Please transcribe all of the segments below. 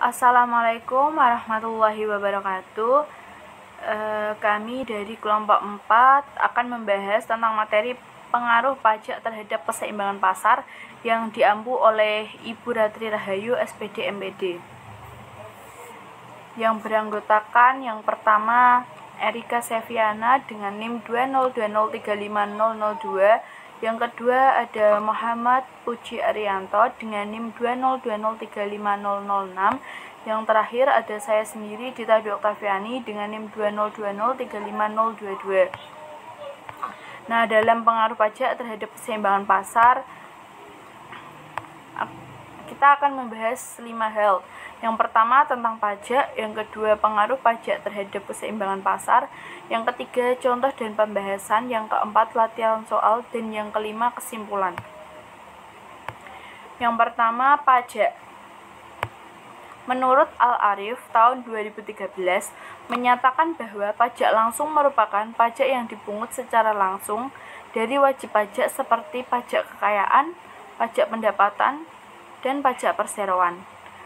Assalamualaikum warahmatullahi wabarakatuh. Kami dari kelompok 4 akan membahas tentang materi pengaruh pajak terhadap keseimbangan pasar yang diampu oleh Ibu Ratri Rahayu, SPD MPD. Yang beranggotakan yang pertama Erika Seviana dengan NIM 202035002. Yang kedua ada Muhammad Puji Arianto dengan NIM 202035006. Yang terakhir ada saya sendiri Dita Dwi Oktaviani dengan NIM 202035022. Nah, dalam pengaruh pajak terhadap keseimbangan pasar, kita akan membahas 5 hal. Yang pertama tentang pajak, yang kedua pengaruh pajak terhadap keseimbangan pasar, yang ketiga contoh dan pembahasan, yang keempat latihan soal, dan yang kelima kesimpulan. Yang pertama pajak. Menurut Al-Arif tahun 2013 menyatakan bahwa pajak langsung merupakan pajak yang dipungut secara langsung dari wajib pajak seperti pajak kekayaan, pajak pendapatan, dan pajak perseroan.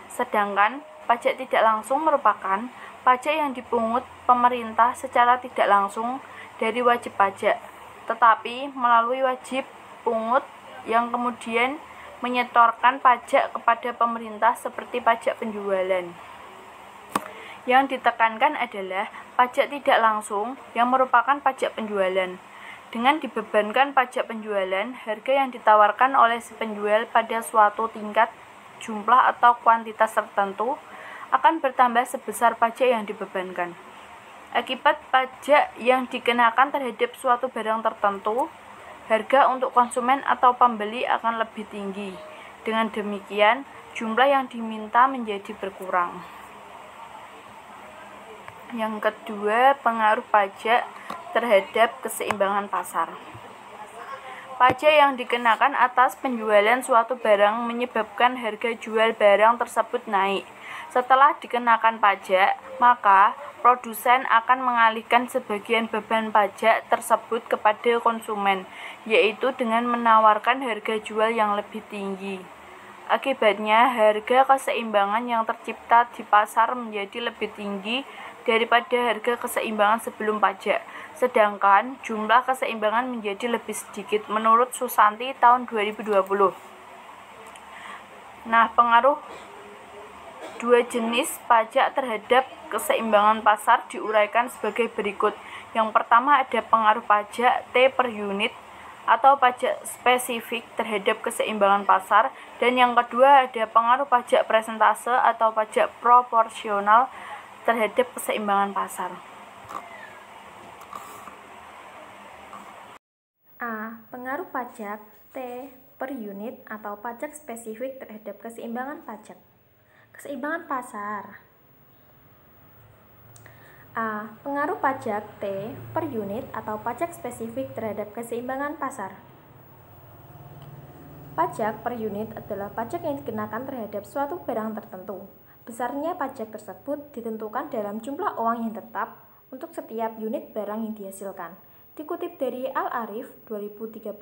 Sedangkan pajak tidak langsung merupakan pajak yang dipungut pemerintah secara tidak langsung dari wajib pajak, tetapi melalui wajib pungut yang kemudian menyetorkan pajak kepada pemerintah seperti pajak penjualan. Yang ditekankan adalah pajak tidak langsung yang merupakan pajak penjualan. Dengan dibebankan pajak penjualan, harga yang ditawarkan oleh si penjual pada suatu tingkat, jumlah atau kuantitas tertentu akan bertambah sebesar pajak yang dibebankan. Akibat pajak yang dikenakan terhadap suatu barang tertentu, harga untuk konsumen atau pembeli akan lebih tinggi. Dengan demikian, jumlah yang diminta menjadi berkurang. Yang kedua, pengaruh pajak terhadap keseimbangan pasar. Pajak yang dikenakan atas penjualan suatu barang menyebabkan harga jual barang tersebut naik. Setelah dikenakan pajak, maka produsen akan mengalihkan sebagian beban pajak tersebut kepada konsumen, yaitu dengan menawarkan harga jual yang lebih tinggi. Akibatnya, harga keseimbangan yang tercipta di pasar menjadi lebih tinggi daripada harga keseimbangan sebelum pajak. Sedangkan jumlah keseimbangan menjadi lebih sedikit menurut Susanti tahun 2020. Nah, pengaruh dua jenis pajak terhadap keseimbangan pasar diuraikan sebagai berikut. Yang pertama ada pengaruh pajak T per unit atau pajak spesifik terhadap keseimbangan pasar, dan yang kedua ada pengaruh pajak persentase atau pajak proporsional terhadap keseimbangan pasar. A. Pengaruh pajak T per unit atau pajak spesifik terhadap keseimbangan pajak. Keseimbangan pasar. A. Pengaruh pajak T per unit atau pajak spesifik terhadap keseimbangan pasar. Pajak per unit adalah pajak yang dikenakan terhadap suatu barang tertentu. Besarnya pajak tersebut ditentukan dalam jumlah uang yang tetap untuk setiap unit barang yang dihasilkan. Dikutip dari Al-Arif 2013.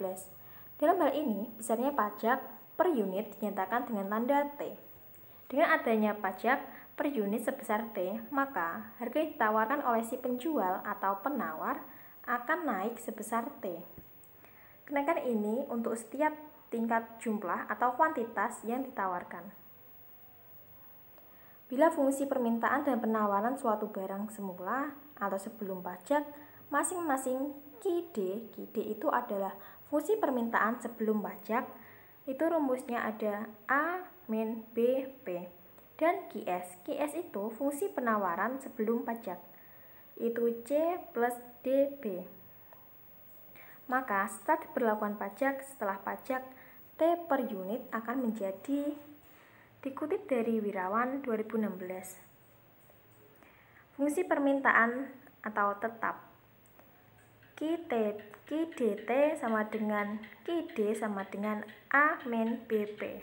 Dalam hal ini, besarnya pajak per unit dinyatakan dengan tanda T. Dengan adanya pajak per unit sebesar T, maka harga yang ditawarkan oleh si penjual atau penawar akan naik sebesar T. Kenaikan ini untuk setiap tingkat jumlah atau kuantitas yang ditawarkan. Bila fungsi permintaan dan penawaran suatu barang semula atau sebelum pajak masing-masing QD itu adalah fungsi permintaan sebelum pajak, itu rumusnya ada A min B P, dan QS itu fungsi penawaran sebelum pajak, itu C plus DB. Maka setelah diberlakukan pajak, setelah pajak T per unit akan menjadi, dikutip dari Wirawan 2016, fungsi permintaan atau tetap QDT sama dengan QD sama dengan A min BP.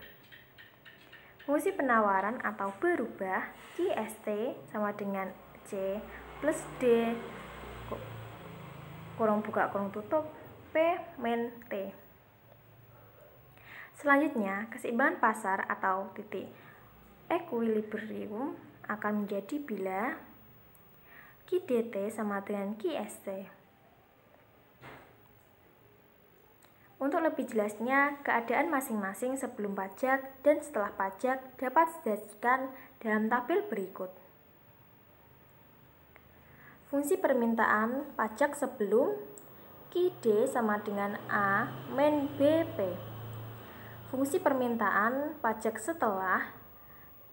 Fungsi penawaran atau berubah QST sama dengan C plus D kurung buka kurung tutup P min T. Selanjutnya, keseimbangan pasar atau titik equilibrium akan menjadi bila QDT sama dengan QST. Untuk lebih jelasnya, keadaan masing-masing sebelum pajak dan setelah pajak dapat dijelaskan dalam tabel berikut. Fungsi permintaan pajak sebelum QD sama dengan A min BP. Fungsi permintaan pajak setelah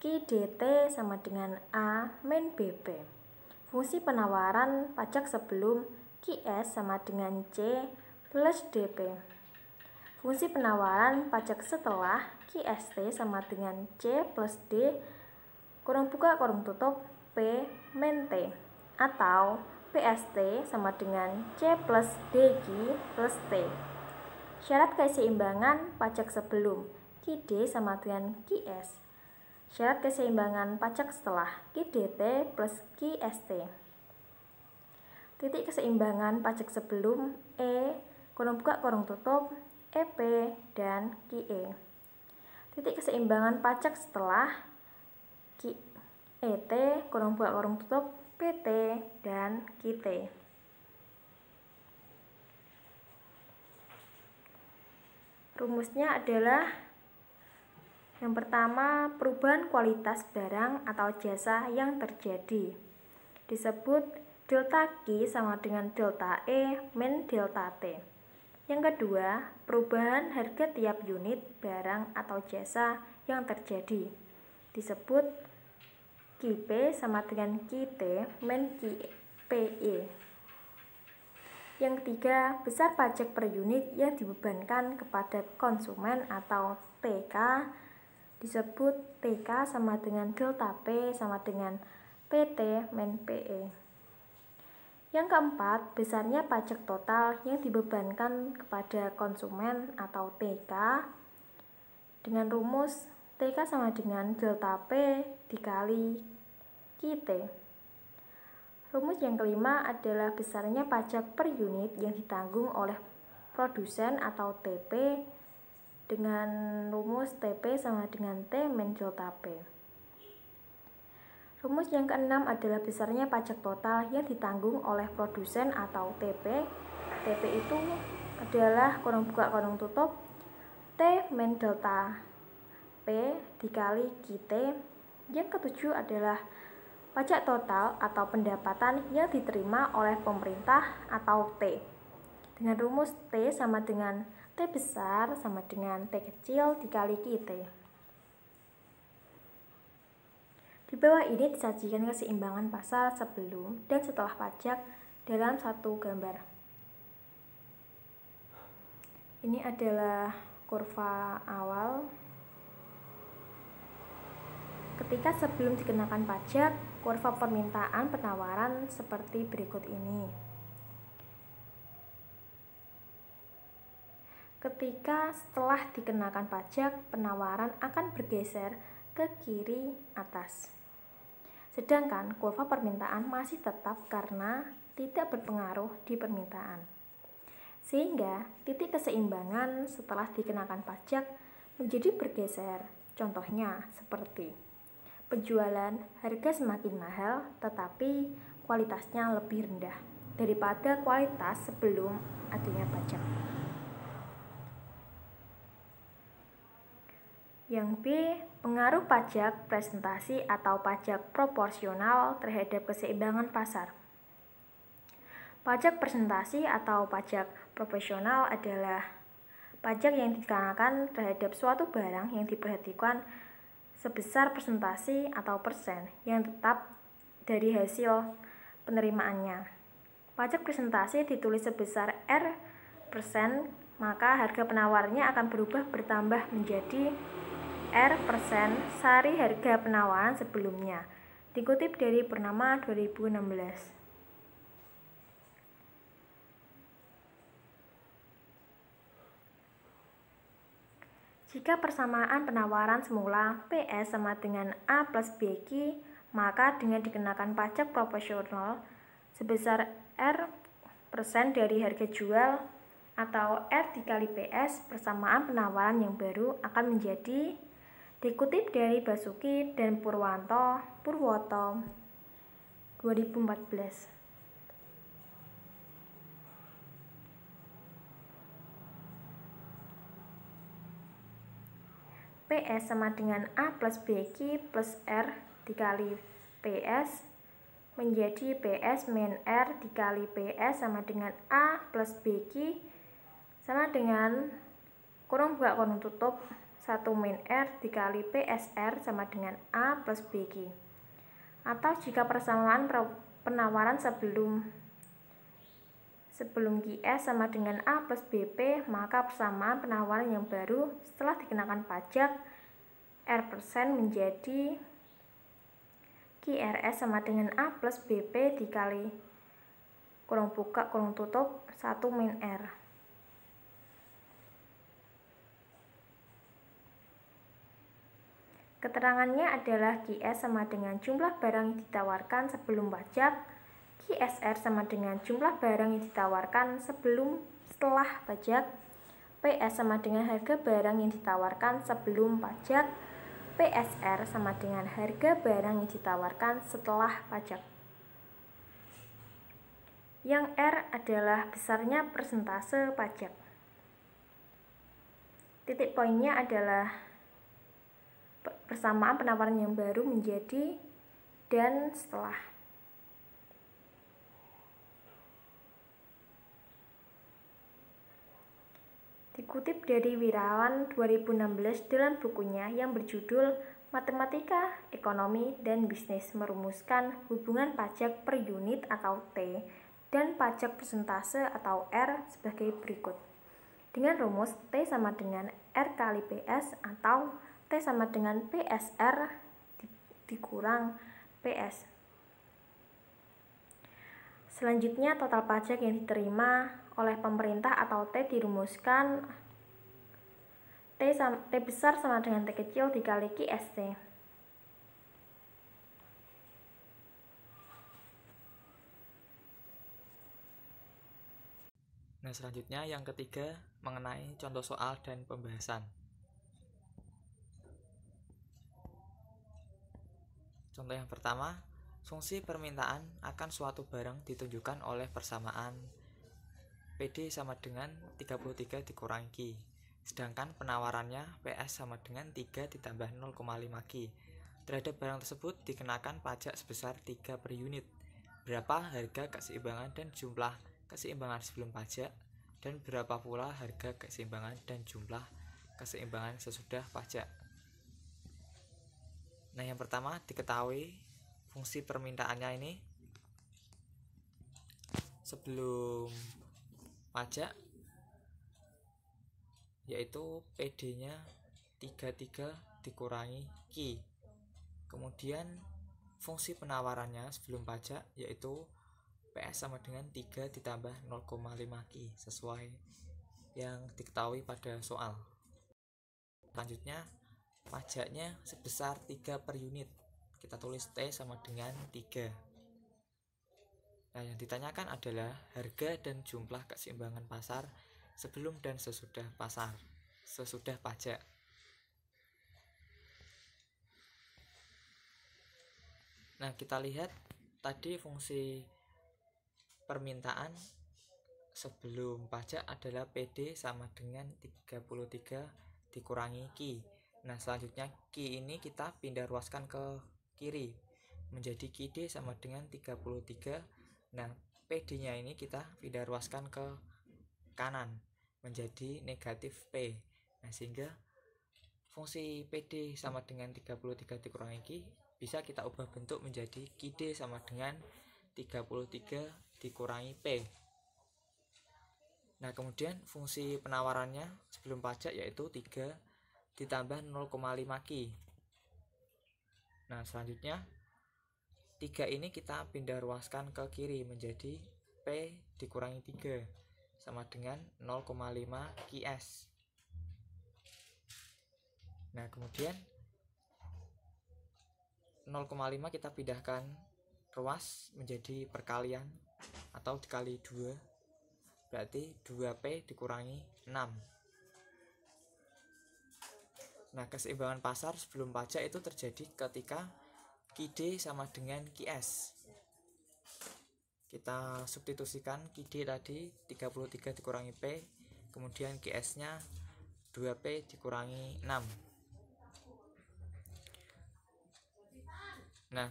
QDT sama dengan A min BP. Fungsi penawaran pajak sebelum QS sama dengan C plus DP. Fungsi penawaran pajak setelah QST sama dengan C plus D kurung buka kurung tutup P min T, atau PST sama dengan C plus DG plus T. Syarat keseimbangan pajak sebelum QD sama dengan QS. Syarat keseimbangan pajak setelah QDT plus QST. Titik keseimbangan pajak sebelum E kurung buka kurung tutup EP dan QE. Titik keseimbangan pajak setelah QET kurung buka kurung tutup PT dan QT. Rumusnya adalah yang pertama, perubahan kualitas barang atau jasa yang terjadi disebut delta Q sama dengan delta E min delta T. Yang kedua, perubahan harga tiap unit barang atau jasa yang terjadi disebut QP sama dengan QT min QPE. Yang ketiga, besar pajak per unit yang dibebankan kepada konsumen atau TK disebut TK sama dengan delta P sama dengan PT min PE. Yang keempat, besarnya pajak total yang dibebankan kepada konsumen atau TK dengan rumus TK sama dengan delta P dikali QT. Rumus yang kelima adalah besarnya pajak per unit yang ditanggung oleh produsen atau TP dengan rumus TP sama dengan T min delta P. Rumus yang keenam adalah besarnya pajak total yang ditanggung oleh produsen atau TP. TP itu adalah kurung buka kurung tutup T min delta P dikali QT. Yang ketujuh adalah pajak total atau pendapatan yang diterima oleh pemerintah atau T dengan rumus T sama dengan T besar sama dengan T kecil dikali QT. Di bawah ini disajikan keseimbangan pasar sebelum dan setelah pajak dalam satu gambar. Ini adalah kurva awal. Ketika sebelum dikenakan pajak, kurva permintaan penawaran seperti berikut ini. Ketika setelah dikenakan pajak, penawaran akan bergeser ke kiri atas. Sedangkan kurva permintaan masih tetap karena tidak berpengaruh di permintaan. Sehingga titik keseimbangan setelah dikenakan pajak menjadi bergeser. Contohnya seperti penjualan harga semakin mahal tetapi kualitasnya lebih rendah daripada kualitas sebelum adanya pajak. Yang B, pengaruh pajak presentasi atau pajak proporsional terhadap keseimbangan pasar. Pajak presentasi atau pajak proporsional adalah pajak yang dikenakan terhadap suatu barang yang diperhatikan sebesar presentasi atau persen yang tetap dari hasil penerimaannya. Pajak presentasi ditulis sebesar R%, maka harga penawarnya akan berubah bertambah menjadi R% sari harga penawaran sebelumnya. Dikutip dari Purnama 2016. Jika persamaan penawaran semula PS sama dengan A plus BQ, maka dengan dikenakan pajak proporsional sebesar R% dari harga jual atau R dikali PS, persamaan penawaran yang baru akan menjadi Dikutip dari Basuki dan Purwoto 2014. PS sama dengan A plus BQ plus R dikali PS menjadi PS min R dikali PS sama dengan A plus BQ sama dengan kurung buka kurung tutup 1 min R dikali PSR sama dengan A plus BQ. Atau jika persamaan penawaran sebelum QS sama dengan A plus BP, maka persamaan penawaran yang baru setelah dikenakan pajak R% menjadi QRS sama dengan A plus BP dikali kurung buka kurung tutup 1 min R. Keterangannya adalah QS sama dengan jumlah barang yang ditawarkan sebelum pajak, QSR sama dengan jumlah barang yang ditawarkan setelah pajak, PS sama dengan harga barang yang ditawarkan sebelum pajak, PSR sama dengan harga barang yang ditawarkan setelah pajak. Yang R adalah besarnya persentase pajak. Titik poinnya adalah persamaan penawaran yang baru menjadi dan setelah. Dikutip dari Wirawan 2016 dalam bukunya yang berjudul Matematika, Ekonomi, dan Bisnis merumuskan hubungan pajak per unit atau T dan pajak persentase atau R sebagai berikut. Dengan rumus T sama dengan R kali PS atau T sama dengan PSR dikurang PS. Selanjutnya, total pajak yang diterima oleh pemerintah atau T dirumuskan T besar sama dengan T kecil dikali QST. Nah, selanjutnya yang ketiga mengenai contoh soal dan pembahasan. Contoh yang pertama, fungsi permintaan akan suatu barang ditunjukkan oleh persamaan PD sama dengan 33 dikurangi Q, sedangkan penawarannya PS sama dengan 3 ditambah 0,5 Q. Terhadap barang tersebut dikenakan pajak sebesar 3 per unit. Berapa harga keseimbangan dan jumlah keseimbangan sebelum pajak, dan berapa pula harga keseimbangan dan jumlah keseimbangan sesudah pajak. Nah, yang pertama diketahui fungsi permintaannya ini sebelum pajak yaitu PD-nya 33 dikurangi Q. Kemudian fungsi penawarannya sebelum pajak yaitu PS sama dengan 3 ditambah 0,5 Q sesuai yang diketahui pada soal. Selanjutnya pajaknya sebesar 3 per unit. Kita tulis T sama dengan 3. Nah, yang ditanyakan adalah harga dan jumlah keseimbangan pasar sebelum dan sesudah pajak. Nah, kita lihat tadi fungsi permintaan sebelum pajak adalah PD sama dengan 33 dikurangi Q. Nah, selanjutnya Q ini kita pindah ruaskan ke kiri menjadi QD sama dengan 33. Nah, PD-nya ini kita pindah ruaskan ke kanan menjadi negatif P. Nah, sehingga fungsi PD sama dengan 33 dikurangi Q bisa kita ubah bentuk menjadi QD sama dengan 33 dikurangi P. Nah, kemudian fungsi penawarannya sebelum pajak yaitu 3 ditambah 0,5 Q. Nah, selanjutnya 3 ini kita pindah ruaskan ke kiri menjadi P dikurangi 3 sama dengan 0,5 QS. Nah, kemudian 0,5 kita pindahkan ruas menjadi perkalian atau dikali 2, berarti 2P dikurangi 6. Nah, keseimbangan pasar sebelum pajak itu terjadi ketika QD sama dengan QS. Kita substitusikan QD tadi 33 dikurangi P, kemudian QS-nya 2P dikurangi 6. Nah,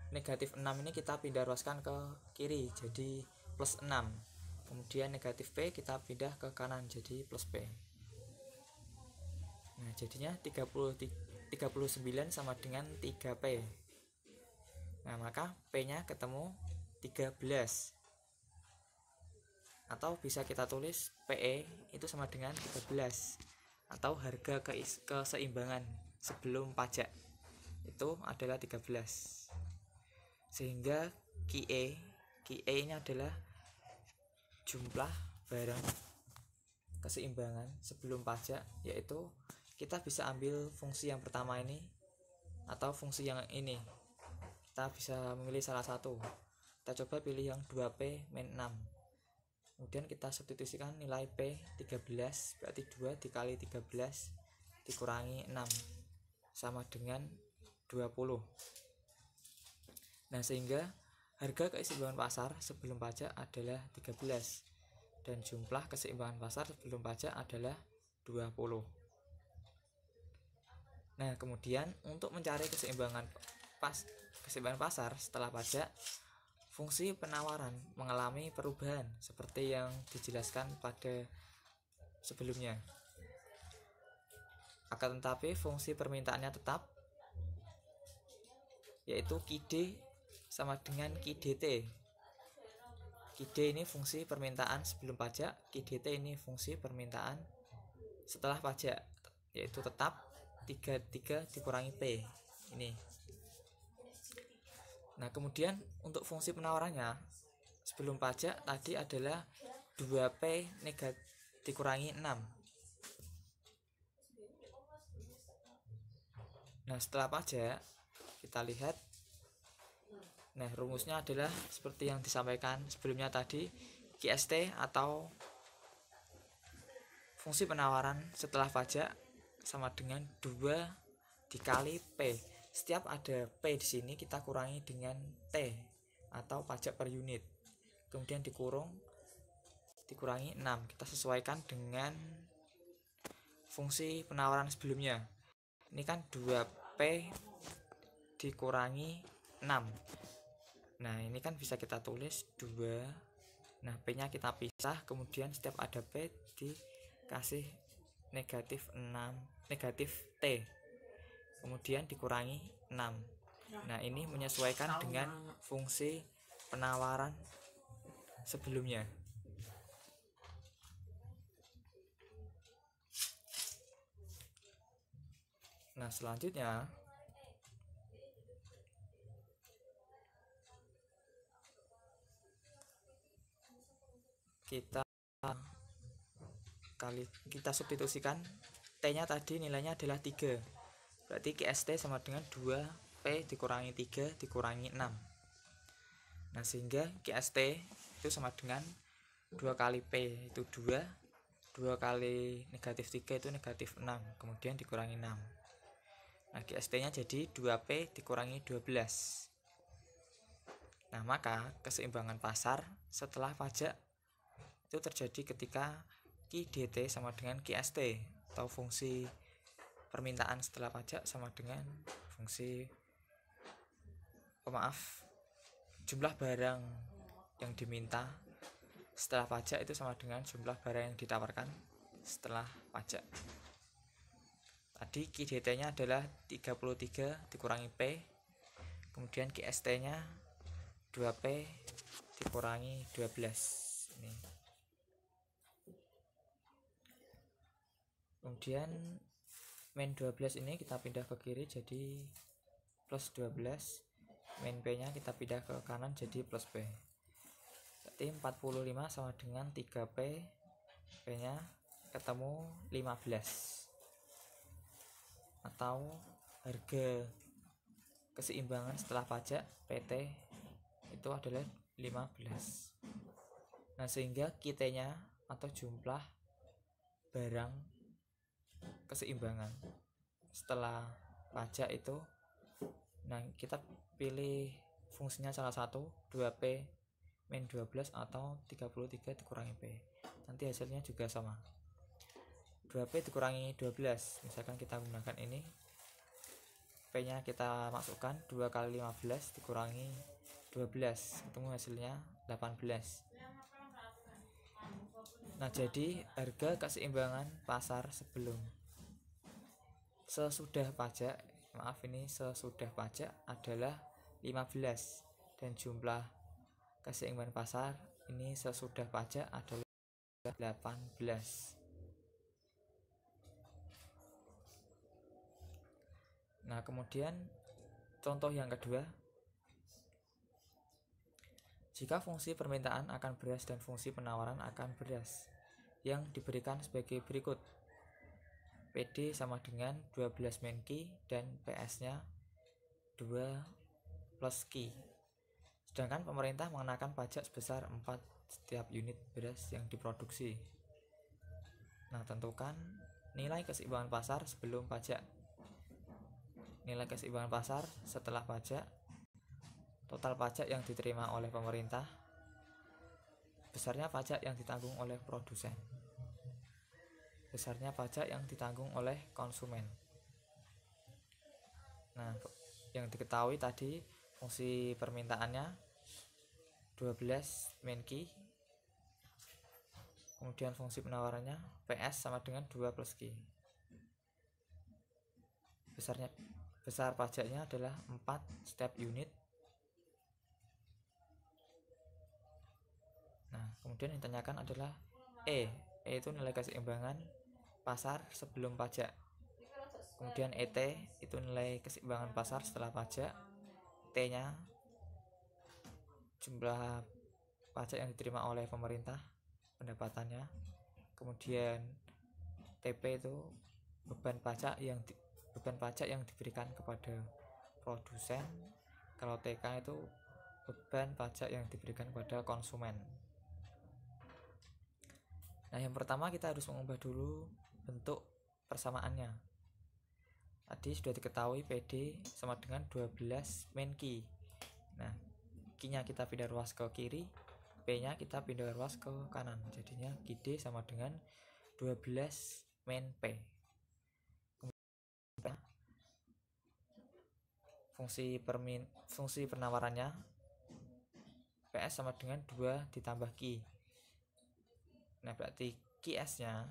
negatif 6 ini kita pindah ruaskan ke kiri jadi plus 6. Kemudian negatif P kita pindah ke kanan jadi plus P. Nah, jadinya 39 sama dengan 3P. Nah, maka P-nya ketemu 13. Atau bisa kita tulis PE itu sama dengan 13. Atau harga keseimbangan sebelum pajak itu adalah 13. Sehingga QE ini adalah jumlah barang keseimbangan sebelum pajak, yaitu kita bisa ambil fungsi yang pertama ini atau fungsi yang ini. Kita bisa memilih salah satu. Kita coba pilih yang 2P min 6. Kemudian kita substitusikan nilai P 13, berarti 2 dikali 13 dikurangi 6 sama dengan 20. Nah, sehingga harga keseimbangan pasar sebelum pajak adalah 13 dan jumlah keseimbangan pasar sebelum pajak adalah 20. Nah, kemudian untuk mencari keseimbangan pasar setelah pajak, fungsi penawaran mengalami perubahan seperti yang dijelaskan pada sebelumnya. Akan tetapi fungsi permintaannya tetap, yaitu QD sama dengan QDT. QD ini fungsi permintaan sebelum pajak, QDT ini fungsi permintaan setelah pajak, yaitu tetap 33 dikurangi P ini. Nah, kemudian untuk fungsi penawarannya sebelum pajak tadi adalah 2P dikurangi 6. Nah, setelah pajak kita lihat, nah rumusnya adalah seperti yang disampaikan sebelumnya tadi, QST atau fungsi penawaran setelah pajak sama dengan 2 dikali P. Setiap ada P di sini kita kurangi dengan T atau pajak per unit. Kemudian dikurangi 6. Kita sesuaikan dengan fungsi penawaran sebelumnya. Ini kan 2P dikurangi 6. Nah, ini kan bisa kita tulis 2. Nah, P-nya kita pisah, kemudian setiap ada P dikasih negatif T, kemudian dikurangi 6. Nah, ini menyesuaikan dengan fungsi penawaran sebelumnya. Nah, selanjutnya kita substitusikan T-nya tadi nilainya adalah 3. Berarti QST sama dengan 2P dikurangi 3 dikurangi 6. Nah, sehingga QST itu sama dengan 2 kali P itu 2, 2 kali negatif 3 itu negatif 6, kemudian dikurangi 6. Nah, QST-nya jadi 2P dikurangi 12. Nah, maka keseimbangan pasar setelah pajak itu terjadi ketika QDT sama dengan QST atau fungsi permintaan setelah pajak sama dengan fungsi jumlah barang yang diminta setelah pajak itu sama dengan jumlah barang yang ditawarkan setelah pajak. Tadi QDT-nya adalah 33 dikurangi P, kemudian QST-nya 2P dikurangi 12 ini. Kemudian min 12 ini kita pindah ke kiri jadi plus 12, min P nya kita pindah ke kanan jadi plus P. Berarti 45 sama dengan 3P, P nya ketemu 15. Atau harga keseimbangan setelah pajak PT itu adalah 15. Nah, sehingga QT nya atau jumlah barang keseimbangan setelah pajak itu. Nah, kita pilih fungsinya salah satu, 2P min 12 atau 33 dikurangi P. Nanti hasilnya juga sama, 2P dikurangi 12. Misalkan kita menggunakan ini, P nya kita masukkan 2 kali 15 dikurangi 12, ketemu hasilnya 18. Nah, jadi harga keseimbangan pasar sesudah pajak adalah 15, dan jumlah keseimbangan pasar ini sesudah pajak adalah 18. Nah, kemudian contoh yang kedua, jika fungsi permintaan akan beras dan fungsi penawaran akan beras yang diberikan sebagai berikut. PD sama dengan 12 min Q dan PS-nya 2 plus Q. Sedangkan pemerintah mengenakan pajak sebesar 4 setiap unit beras yang diproduksi. Nah, tentukan nilai keseimbangan pasar sebelum pajak, nilai keseimbangan pasar setelah pajak, total pajak yang diterima oleh pemerintah, besarnya pajak yang ditanggung oleh produsen, besarnya pajak yang ditanggung oleh konsumen. Nah, yang diketahui tadi fungsi permintaannya 12 min Q, kemudian fungsi penawarannya PS sama dengan 2 plus Q. Besar pajaknya adalah 4 setiap unit. Nah, kemudian yang ditanyakan adalah E itu nilai keseimbangan pasar sebelum pajak. Kemudian ET itu nilai keseimbangan pasar setelah pajak. T-nya jumlah pajak yang diterima oleh pemerintah, pendapatannya. Kemudian TP itu beban pajak yang diberikan kepada produsen. Kalau TK itu beban pajak yang diberikan kepada konsumen. Nah, yang pertama kita harus mengubah dulu bentuk persamaannya. Tadi sudah diketahui PD sama dengan 12 min Q. Nah, Q-nya kita pindah ruas ke kiri, P-nya kita pindah ruas ke kanan. Jadinya QD sama dengan 12 min P. Fungsi penawarannya PS sama dengan 2 ditambah Q. Nah, berarti QS-nya,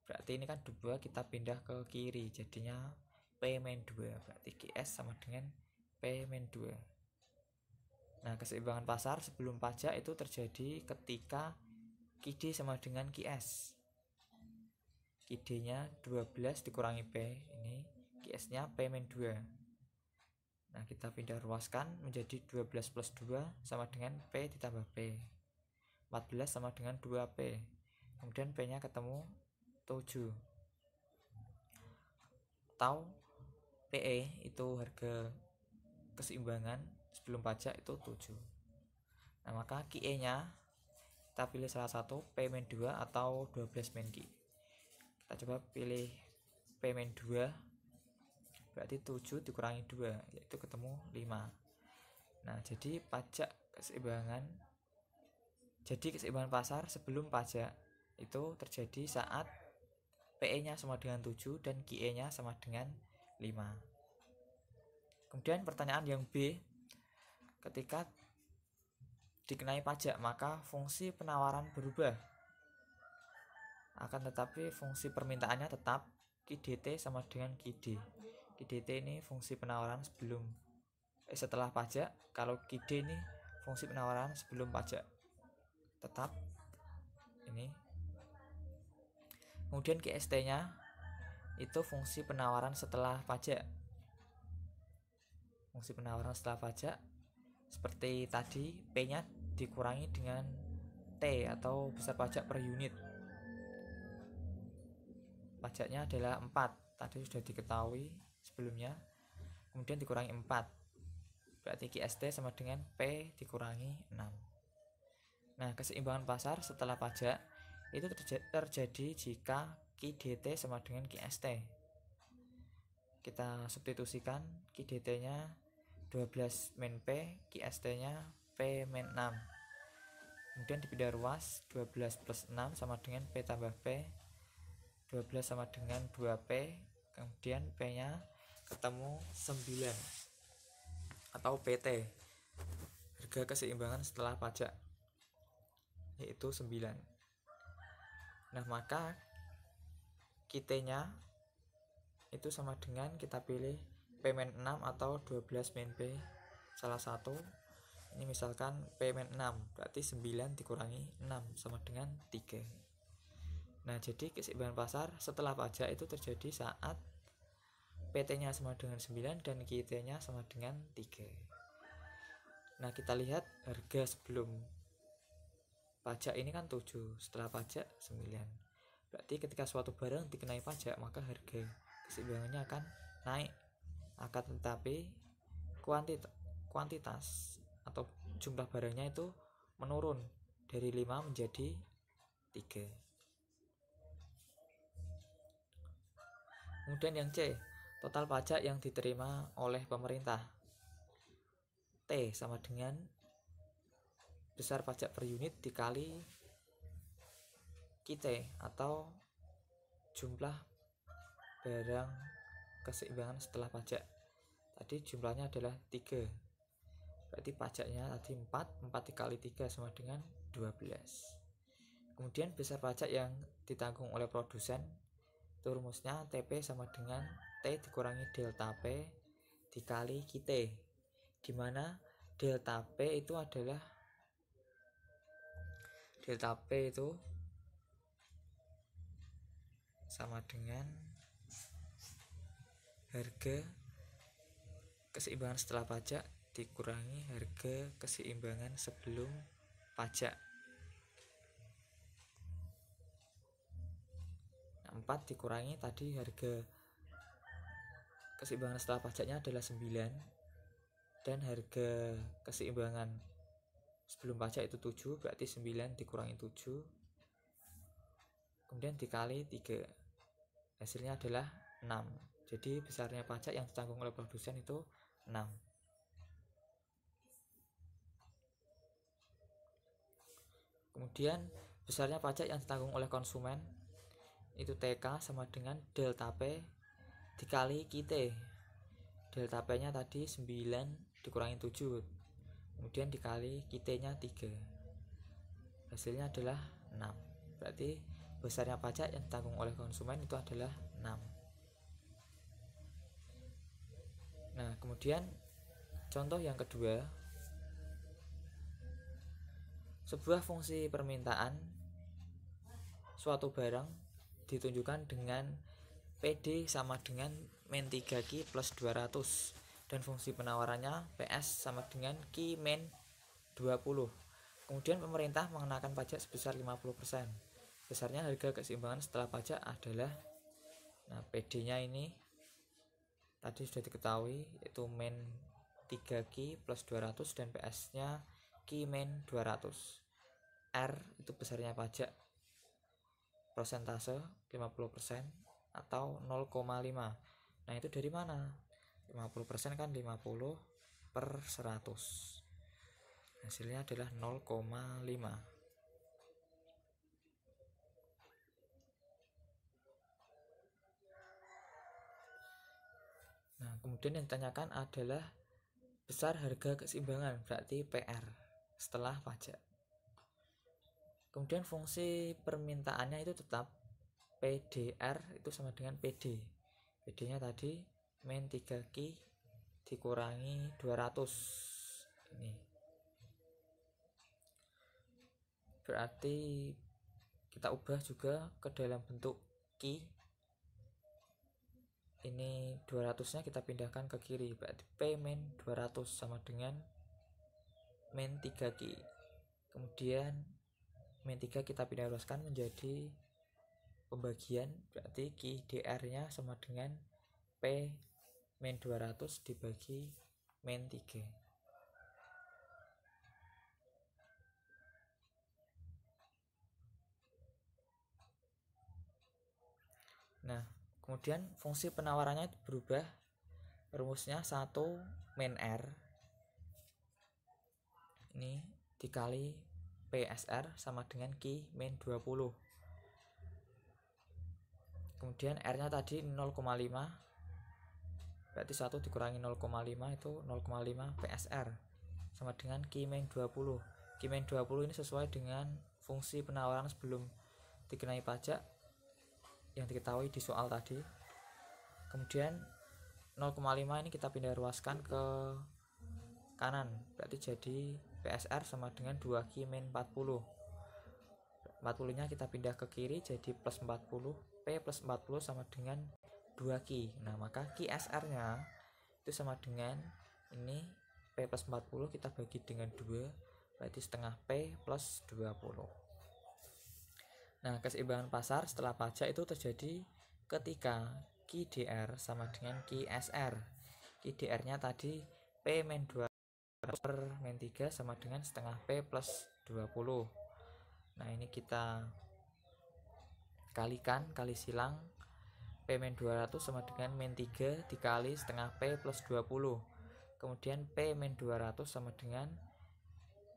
berarti ini kan 2 kita pindah ke kiri, jadinya P min 2. Berarti QS sama dengan P min 2. Nah, keseimbangan pasar sebelum pajak itu terjadi ketika QD sama dengan QS. QD-nya 12 dikurangi P, ini QS-nya P min 2. Nah, kita pindah ruaskan menjadi 12 plus 2 sama dengan P ditambah P. 14 sama dengan 2P. Kemudian P-nya ketemu 7. Atau PE itu harga keseimbangan sebelum pajak itu 7. Nah, maka QE-nya kita pilih salah satu, P min 2 atau 12 min Q. Kita coba pilih P min 2, berarti 7 dikurangi 2, yaitu ketemu 5. Nah, jadi keseimbangan pasar sebelum pajak itu terjadi saat PE-nya sama dengan 7 dan QE-nya sama dengan 5. Kemudian pertanyaan yang B, ketika dikenai pajak maka fungsi penawaran berubah, akan tetapi fungsi permintaannya tetap QDT sama dengan QD. QDT ini fungsi penawaran setelah pajak, kalau QD ini fungsi penawaran sebelum pajak, tetap ini. Kemudian QST-nya itu fungsi penawaran setelah pajak. Fungsi penawaran setelah pajak seperti tadi, P-nya dikurangi dengan T atau besar pajak per unit. Pajaknya adalah 4, tadi sudah diketahui sebelumnya. Kemudian dikurangi 4, berarti QST sama dengan P dikurangi 6. Nah, keseimbangan pasar setelah pajak itu terjadi jika Ki DT sama dengan Ki ST. Kita substitusikan, Ki DT nya 12 min P, Ki ST nya P min 6. Kemudian dipindah ruas, 12 plus 6 sama dengan P tambah P, 12 sama dengan 2P, kemudian P nya ketemu 9 atau PT, harga keseimbangan setelah pajak, yaitu 9. Nah, maka Ki T nya itu sama dengan kita pilih P min 6 atau 12 min P salah satu. Ini misalkan P min 6, berarti 9 dikurangi 6 sama dengan 3. Nah, jadi keseimbangan pasar setelah pajak itu terjadi saat PT-nya sama dengan 9 dan QT-nya sama dengan 3. Nah, kita lihat harga sebelum pajak ini kan 7, setelah pajak 9. Berarti ketika suatu barang dikenai pajak, maka harga keseimbangannya akan naik. Akan tetapi kuantitas atau jumlah barangnya itu menurun dari 5 menjadi 3. Kemudian yang C, total pajak yang diterima oleh pemerintah. T sama dengan besar pajak per unit dikali Ki T atau jumlah barang keseimbangan setelah pajak. Tadi jumlahnya adalah 3. Berarti pajaknya tadi 4 dikali 3 sama dengan 12. Kemudian besar pajak yang ditanggung oleh produsen, itu rumusnya TP sama dengan T dikurangi delta P dikali Ki T, di mana delta P itu adalah sama dengan harga keseimbangan setelah pajak dikurangi harga keseimbangan sebelum pajak. 4 dikurangi tadi harga keseimbangan setelah pajaknya adalah 9, dan harga keseimbangan sebelum pajak itu 7, berarti 9 dikurangi 7 kemudian dikali 3, hasilnya adalah 6. Jadi besarnya pajak yang ditanggung oleh produsen itu 6. Kemudian besarnya pajak yang ditanggung oleh konsumen itu TK sama dengan delta P dikali Ki T. Delta P nya tadi 9 dikurangi 7, kemudian dikali Ki T nya 3, hasilnya adalah 6. Berarti besarnya pajak yang ditanggung oleh konsumen itu adalah 6. Nah, kemudian contoh yang kedua, sebuah fungsi permintaan suatu barang ditunjukkan dengan PD sama dengan min 3Ki plus 200 dan fungsi penawarannya PS sama dengan Ki min 20. Kemudian pemerintah mengenakan pajak sebesar 50%. Besarnya harga keseimbangan setelah pajak adalah, nah, PD nya ini tadi sudah diketahui, yaitu min 3Ki plus 200 dan PS nya Ki min 200. R itu besarnya pajak persentase 50% atau 0,5. Nah, itu dari mana? 50% kan 50 per 100. Hasilnya adalah 0,5. Nah, kemudian yang ditanyakan adalah besar harga keseimbangan, berarti PR setelah pajak. Kemudian fungsi permintaannya itu tetap PDR itu sama dengan PD. PD nya tadi min 3Ki dikurangi 200. Ini berarti kita ubah juga ke dalam bentuk Ki. Ini 200 nya kita pindahkan ke kiri, berarti P min 200 sama dengan min 3Ki. Kemudian min 3 kita pindah ruaskan menjadi pembagian, berarti Ki DR nya sama dengan P min 200 dibagi min 3. Nah, kemudian fungsi penawarannya itu berubah. Rumusnya 1 min R ini dikali PSR sama dengan Q min 20. Kemudian R nya tadi 0,5, berarti 1 dikurangi 0,5 itu 0,5 PSR sama dengan Q min 20. Q min 20 ini sesuai dengan fungsi penawaran sebelum dikenai pajak yang diketahui di soal tadi. Kemudian 0,5 ini kita pindah ruaskan ke kanan, berarti jadi PSR sama dengan 2Q min 40. 40 nya kita pindah ke kiri jadi plus 40. P plus 40 sama dengan 2Q. Nah, maka QSR nya itu sama dengan ini P plus 40 kita bagi dengan 2, berarti setengah P plus 20. Nah, keseimbangan pasar setelah pajak itu terjadi ketika QDR sama dengan QSR. QDR nya tadi P min 2 per min 3 sama dengan setengah P plus 20. Nah, ini kita kali silang. P min 200 sama dengan min 3 dikali setengah P plus 20. Kemudian P min 200 sama dengan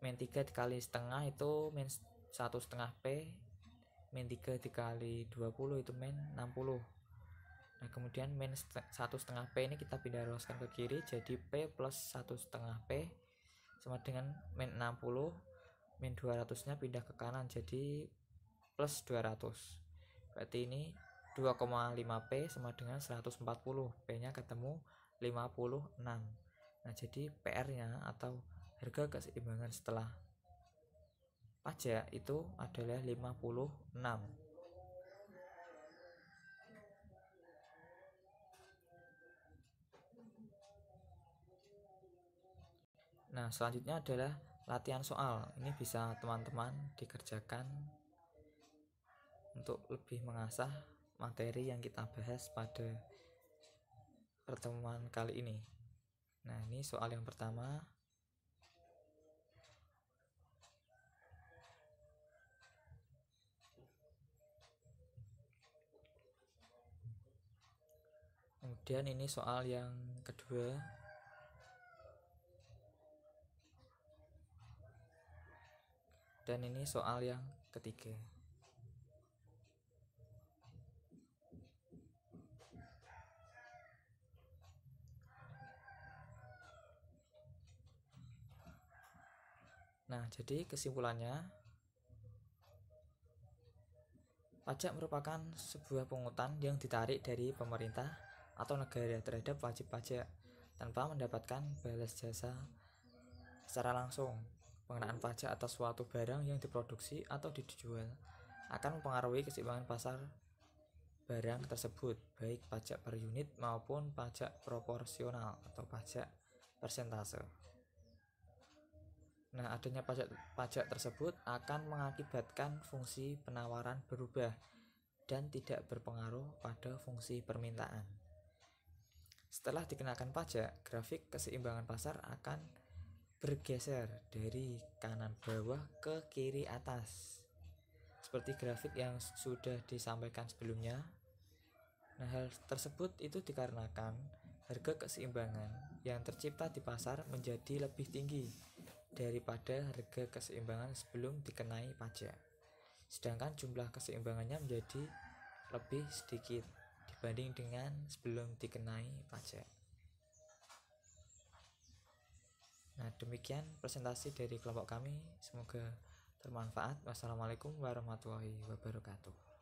min 3 dikali setengah itu min 1 setengah P, min 3 dikali 20 itu min 60. Nah, kemudian min 1 setengah P ini kita pindah ruaskan ke kiri jadi P plus 1 setengah P sama dengan min 60. Min 200 nya pindah ke kanan jadi plus 200, berarti ini 2,5 P sama dengan 140. P nya ketemu 56. Nah, jadi PR nya atau harga keseimbangan setelah pajak itu adalah 56. Nah, selanjutnya adalah latihan soal. Ini bisa teman-teman dikerjakan untuk lebih mengasah materi yang kita bahas pada pertemuan kali ini. Nah, ini soal yang pertama. Kemudian ini soal yang kedua. Dan ini soal yang ketiga. Nah, jadi kesimpulannya, pajak merupakan sebuah pungutan yang ditarik dari pemerintah atau negara terhadap wajib pajak tanpa mendapatkan balas jasa secara langsung. Pengenaan pajak atas suatu barang yang diproduksi atau dijual akan mempengaruhi keseimbangan pasar barang tersebut, baik pajak per unit maupun pajak proporsional atau pajak persentase. Nah, adanya pajak tersebut akan mengakibatkan fungsi penawaran berubah dan tidak berpengaruh pada fungsi permintaan. Setelah dikenakan pajak, grafik keseimbangan pasar akan bergeser dari kanan bawah ke kiri atas, seperti grafik yang sudah disampaikan sebelumnya. Nah, hal tersebut itu dikarenakan harga keseimbangan yang tercipta di pasar menjadi lebih tinggi daripada harga keseimbangan sebelum dikenai pajak, sedangkan jumlah keseimbangannya menjadi lebih sedikit dibanding dengan sebelum dikenai pajak. Nah, demikian presentasi dari kelompok kami, semoga bermanfaat. Wassalamualaikum warahmatullahi wabarakatuh.